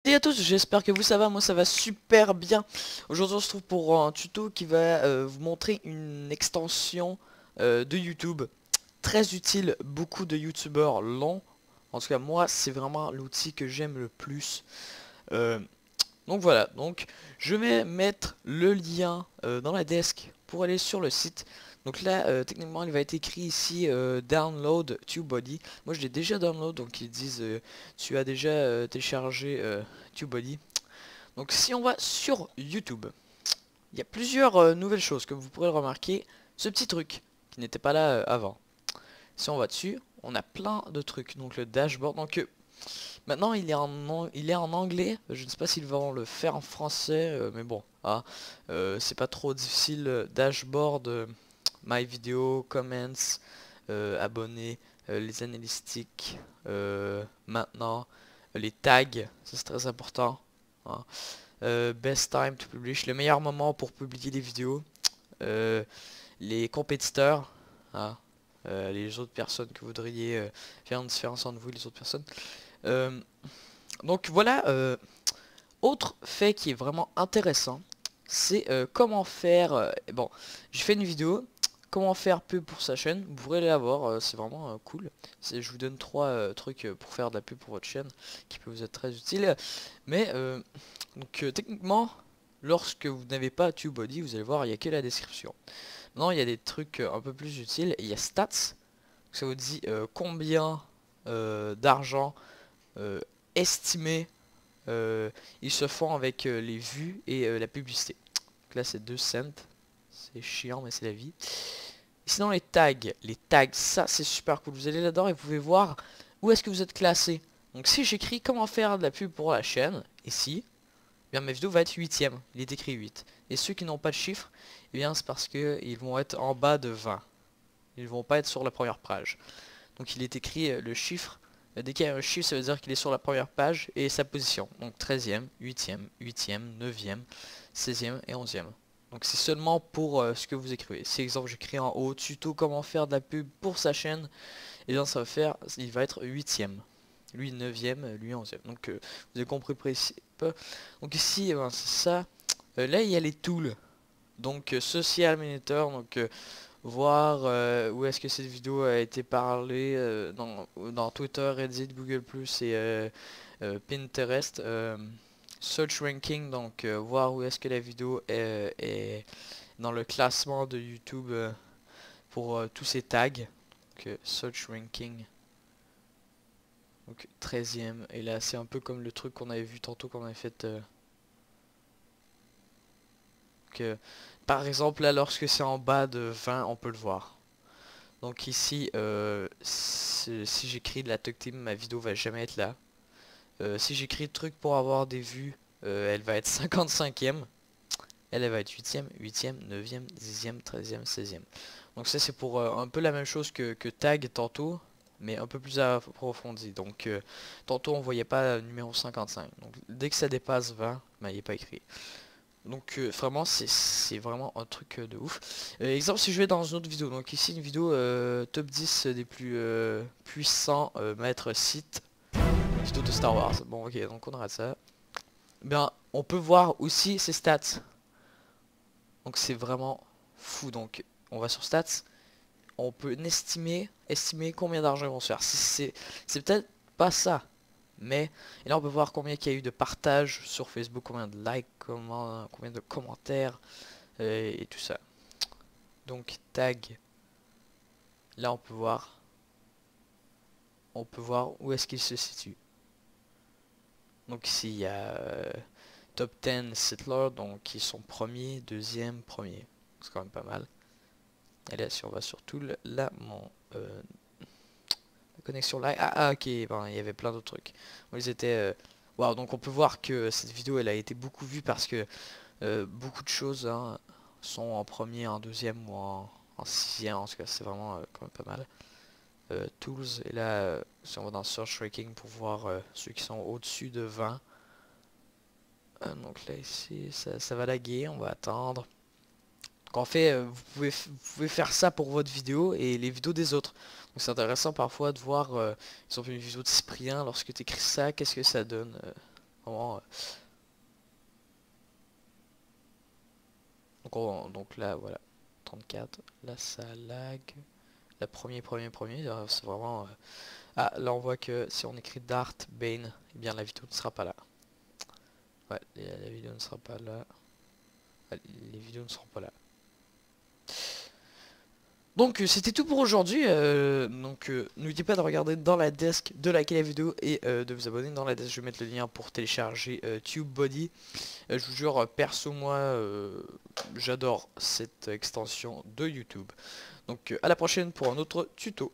Salut à tous, j'espère que vous ça va, moi ça va super bien. Aujourd'hui on se trouve pour un tuto qui va vous montrer une extension de YouTube très utile. Beaucoup de youtubeurs l'ont. En tout cas moi c'est vraiment l'outil que j'aime le plus. Euh, donc voilà, donc je vais mettre le lien dans la desk pour aller sur le site. Donc là techniquement il va être écrit ici download TubeBuddy. Moi je l'ai déjà download, donc ils disent tu as déjà téléchargé TubeBuddy. Donc si on va sur YouTube, il y a plusieurs nouvelles choses que vous pourrez remarquer. Ce petit truc qui n'était pas là avant. Si on va dessus, on a plein de trucs. Donc le dashboard, donc maintenant il est en anglais. Je ne sais pas s'ils vont le faire en français, mais bon, c'est pas trop difficile. Dashboard, my video, comments, abonnés, les analytics, maintenant les tags, ça c'est très important, hein. Best time to publish, le meilleur moment pour publier des vidéos, les compétiteurs, hein, les autres personnes que vous voudriez faire une différence entre vous et les autres personnes. Euh, donc voilà, autre fait qui est vraiment intéressant, c'est comment faire, bon, j'ai fait une vidéo, comment faire pub pour sa chaîne, vous pourrez la voir, c'est vraiment cool. Je vous donne trois trucs pour faire de la pub pour votre chaîne, qui peut vous être très utile. Mais, techniquement, lorsque vous n'avez pas TubeBuddy, vous allez voir, il n'y a que la description. Maintenant, il y a des trucs un peu plus utiles, il y a Stats, ça vous dit combien d'argent estimé ils se font avec les vues et la publicité. Donc là c'est 2 cents. C'est chiant mais c'est la vie. Et sinon les tags ça c'est super cool. Vous allez là-dedans et vous pouvez voir où est-ce que vous êtes classé. Donc si j'écris comment faire de la pub pour la chaîne, ici, eh bien ma vidéo va être 8ème. Il est écrit 8. Et ceux qui n'ont pas de chiffre, eh bien c'est parce que ils vont être en bas de 20. Ils vont pas être sur la première page. Donc il est écrit le chiffre. Dès qu'il y a un chiffre, ça veut dire qu'il est sur la première page et sa position. Donc 13e, 8e, 8e, 9e, 16e et 11e. Donc c'est seulement pour ce que vous écrivez. Si exemple j'écris en haut tuto comment faire de la pub pour sa chaîne, et bien ça va faire, il va être 8e. Lui 9e, lui 11e. Donc vous avez compris précis. Donc ici c'est ça. Là il y a les tools. Donc Social Monitor, donc voir où est-ce que cette vidéo a été parlée dans Twitter, Reddit, Google+, et Pinterest. Search Ranking, donc voir où est-ce que la vidéo est dans le classement de YouTube pour tous ces tags. Donc Search Ranking. Donc 13e. Et là c'est un peu comme le truc qu'on avait vu tantôt qu'on avait fait... que, par exemple là lorsque c'est en bas de 20 on peut le voir. Donc ici si j'écris de la Tug Team, ma vidéo va jamais être là. Si j'écris le truc pour avoir des vues, elle va être 55e. Elle va être 8e, 8e, 9e, 10e, 13e, 16e. Donc ça c'est pour un peu la même chose que tag tantôt, mais un peu plus approfondi. Donc tantôt on voyait pas numéro 55. Donc dès que ça dépasse 20, il n'est pas écrit. Donc vraiment c'est vraiment un truc de ouf. Exemple si je vais dans une autre vidéo, donc ici une vidéo top 10 des plus puissants maîtres sites, vidéo de Star Wars. Bon ok, donc on arrête ça. Bien on peut voir aussi ses stats. Donc c'est vraiment fou. Donc on va sur stats, on peut estimer combien d'argent ils vont se faire. C'est peut-être pas ça, mais et là on peut voir combien il y a eu de partages sur Facebook, combien de likes, combien de commentaires et tout ça. Donc tag, là on peut voir où est-ce qu'il se situe. Donc ici il y a top 10 Settler, donc ils sont premier, deuxième, premier. C'est quand même pas mal. Et là si on va sur tout là la connexion live. Ok, bon, il y avait plein d'autres trucs. Bon, ils étaient waouh, donc on peut voir que cette vidéo elle a été beaucoup vue parce que beaucoup de choses hein, sont en premier, en deuxième ou en sixième. En tout cas c'est vraiment quand même pas mal. Tools, et là si on va dans Search Ranking pour voir ceux qui sont au-dessus de 20. Donc là ici ça va laguer, on va attendre. Donc en fait vous pouvez faire ça pour votre vidéo et les vidéos des autres. Donc c'est intéressant parfois de voir exemple une vidéo de Cyprien, lorsque tu écris ça, qu'est-ce que ça donne. vraiment... donc là, voilà. 34. Là, ça lag. La premier, c'est vraiment... Ah, là, on voit que si on écrit Dart Bane, eh bien, la vidéo ne sera pas là. Ouais, la vidéo ne sera pas là. Ouais, les vidéos ne seront pas là. Donc c'était tout pour aujourd'hui, n'oubliez pas de regarder dans la desk, de liker la vidéo et de vous abonner dans la desk. Je vais mettre le lien pour télécharger TubeBuddy. Je vous jure, perso moi, j'adore cette extension de YouTube. Donc à la prochaine pour un autre tuto.